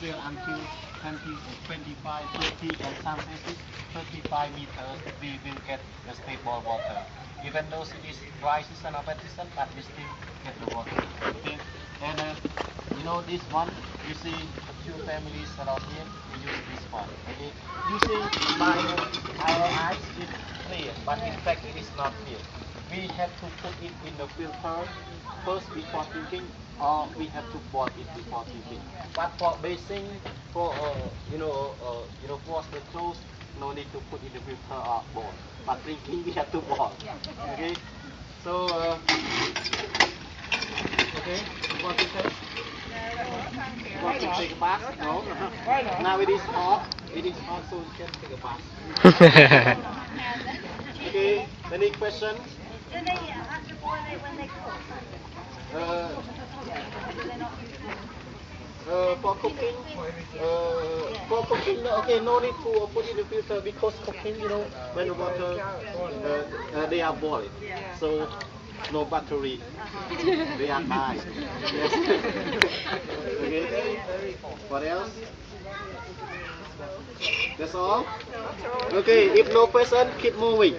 fill until 20, 25, 30, and some cases 35 meters, we will get the stable water. Even though it is dry season or wet season, but we still get the water. Okay, and you know this one, you see a few families around here, we use this one. Okay, you see by our eyes it's clear, but in fact it is not clear. We have to put it in the filter first before drinking, or we have to boil it before drinking. But for bathing, for wash the clothes, no need to put in the filter or boil. But drinking, we have to boil. Okay, so okay, you want to take? Want to take a bath? No. Now it is hot. It is hot, so you can take a bath. Okay, any questions? Do they have to boil it when they cook? For cooking, okay, no need to put in the filter because cooking, when the water, they are boiled, so no battery, they are nice. Yes. Okay, what else? That's all? Okay, if no question, keep moving.